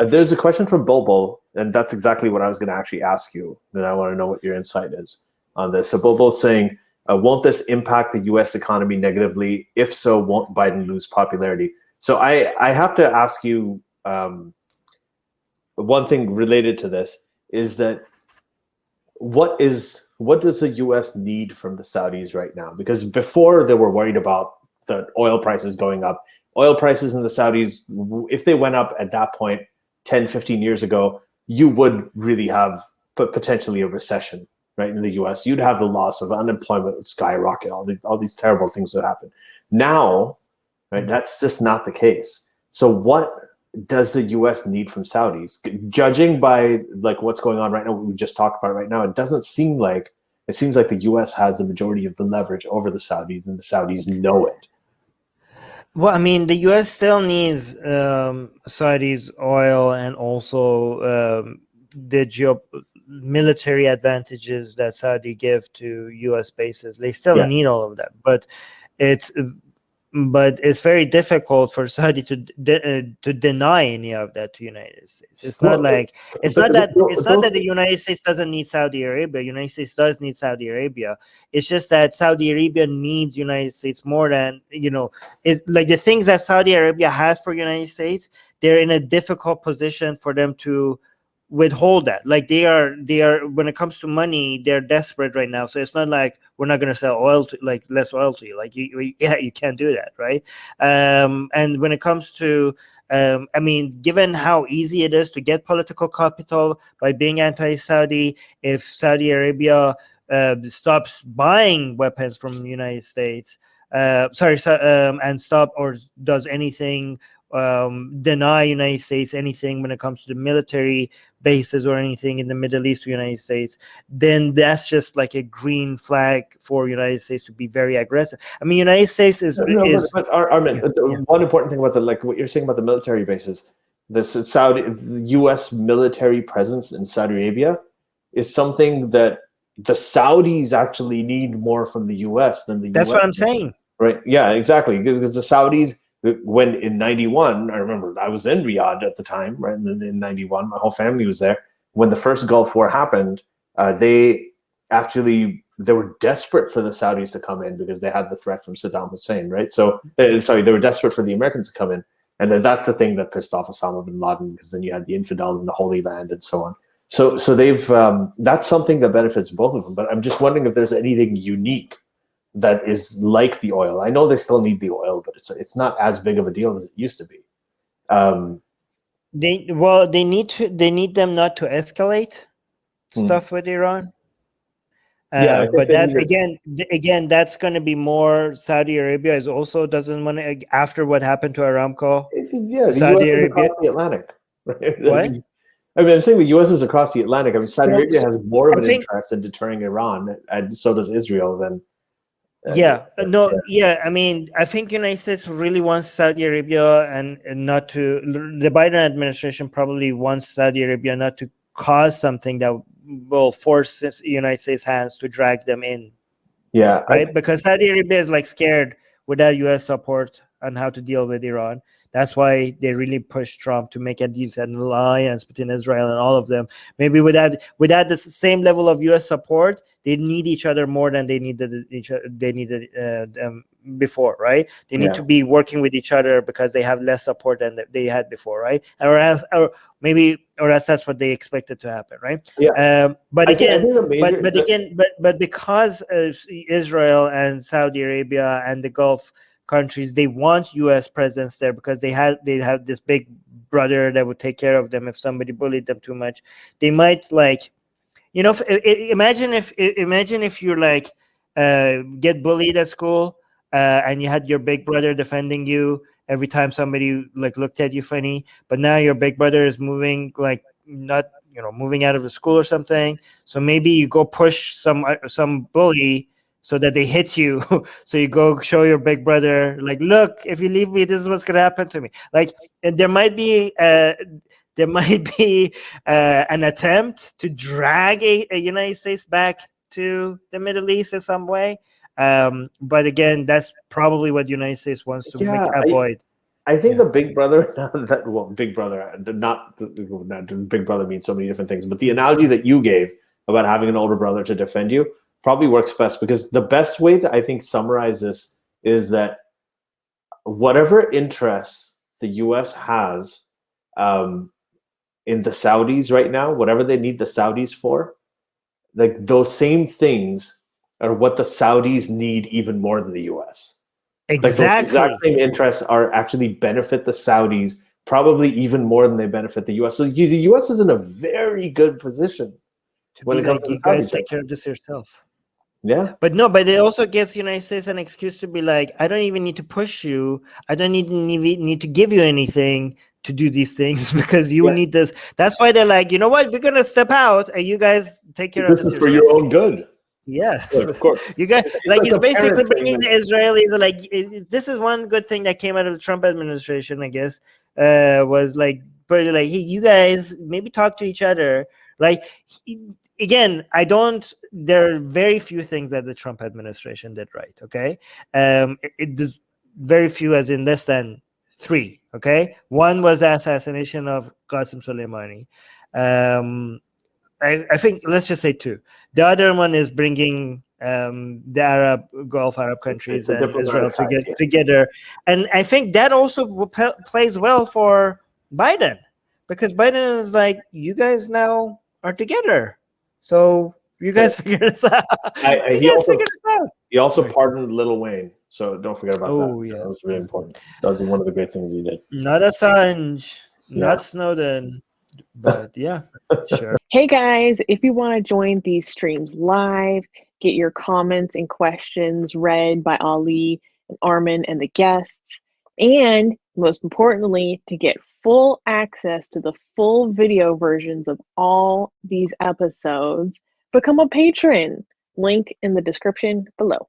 There's a question from Bulbul, and that's exactly what I was going to actually ask you. And I want to know what your insight is on this. So Bulbul's saying, won't this impact the U.S. economy negatively? If so, won't Biden lose popularity? So I have to ask you one thing related to this is that what does the U.S. need from the Saudis right now? Because before they were worried about the oil prices going up. Oil prices in the Saudis, if they went up at that point 10, 15 years ago, you would really have potentially a recession, right, in the U.S. You'd have the loss of unemployment would skyrocket. All these terrible things would happen. Now, right, that's just not the case. So what does the U.S. need from Saudis? Judging by like what's going on right now, what we just talked about right now, it seems like the U.S. has the majority of the leverage over the Saudis, and the Saudis know it. Well, I mean, the U.S. still needs Saudi's oil and also the military advantages that Saudi give to U.S. bases. They still need all of that, but it's very difficult for Saudi to deny any of that to United States. It's not that the United States doesn't need Saudi Arabia. United States does need Saudi Arabia. It's just that Saudi Arabia needs United States more than, it's like the things that Saudi Arabia has for United States, they're in a difficult position for them to withhold that. Like they are when it comes to money, they're desperate right now. So it's not like we're not going to sell less oil to you. Like you can't do that, right? And when it comes to I mean, given how easy it is to get political capital by being anti-Saudi, if Saudi Arabia stops buying weapons from the United States, and stop or does anything, deny United States anything when it comes to the military bases or anything in the Middle East to United States, then that's just like a green flag for United States to be very aggressive. I mean, United States but Armin, one important thing about like what you're saying about the military bases, the U.S. military presence in Saudi Arabia is something that the Saudis actually need more from the U.S. than the U.S. That's what I'm saying. Right? Yeah, exactly. Because the Saudis, when in 91, I remember I was in Riyadh at the time, right? And in 91, my whole family was there. When the first Gulf War happened, they were desperate for the Saudis to come in because they had the threat from Saddam Hussein, right? So, they were desperate for the Americans to come in. And then that's the thing that pissed off Osama bin Laden, because then you had the infidel in the Holy Land and so on. So they've that's something that benefits both of them. But I'm just wondering if there's anything unique that is like the oil. I know they still need the oil, but it's not as big of a deal as it used to be. They need them not to escalate stuff with Iran. But that again, that's going to be more. Saudi Arabia is also doesn't want to, after what happened to Aramco. Yeah, Saudi Arabia across the Atlantic. Right? What? I mean, I'm saying the U.S. is across the Atlantic. I mean, Saudi Arabia has more of an interest in deterring Iran, and so does Israel. Then. I mean, I think United States really wants Saudi Arabia and not to. The Biden administration probably wants Saudi Arabia not to cause something that will force the United States hands to drag them in. Yeah, right. Because Saudi Arabia is like scared without U.S. support on how to deal with Iran. That's why they really pushed Trump to make an alliance between Israel and all of them. Maybe without the same level of U.S. support, they need each other more than they needed before, right? They need to be working with each other because they have less support than they had before, right? Or else that's what they expected to happen, right? Yeah. But because Israel and Saudi Arabia and the Gulf countries, they want U.S. presence there because they have this big brother that would take care of them if somebody bullied them too much. They might imagine if you're like get bullied at school and you had your big brother defending you every time somebody like looked at you funny, but now your big brother is moving moving out of the school or something. So maybe you go push some bully so that they hit you. So you go show your big brother, like, look, if you leave me, this is what's going to happen to me. Like, and there might be an attempt to drag a United States back to the Middle East in some way. But again, that's probably what the United States wants to avoid. I think Yeah. the Big Brother, Big Brother, not Big Brother means so many different things, but the analogy that you gave about having an older brother to defend you probably works best, because the best way to, I think, summarize this is that whatever interests the U.S. has in the Saudis right now, whatever they need the Saudis for, like those same things are what the Saudis need even more than the U.S. Like those exact Exactly. same interests are actually benefit the Saudis probably even more than they benefit the U.S. So the U.S. is in a very good position To when be it comes like, to you the guys Saudis right take care of this yourself. now. But no, but it also gives United States an excuse to be like, I don't even need to push you. I don't need to give you anything to do these things because you Yeah. need this. That's why they're like, you know what? We're gonna step out, and you guys take care of This this is for yourself. your own good. Yes, Good, of course. you guys It's it's a basically parent saying, bringing the like, Israelis like this is one good thing that came out of the Trump administration, I guess, was like pretty like, hey, you guys maybe talk to each other. Like again, there are very few things that the Trump administration did right. Okay, there's very few, as in less than 3. Okay, one was the assassination of Qasem Soleimani. I think let's just say 2. The other one is bringing the Gulf Arab countries it's a and Israel diplomatic to ties, get yes. together, and I think that also plays well for Biden, because Biden is like, you guys now are together, so you guys figure this out. You He guys also figure this out. Sorry. pardoned Lil Wayne, so don't forget about that. Oh That was yes, really important. That was one of the great things he did. not Assange, Yeah. not Snowden, but yeah, sure. Hey guys, if you want to join these streams live, get your comments and questions read by Ali and Armin and the guests, and most importantly, to get full access to the full video versions of all these episodes, become a patron. Link in the description below.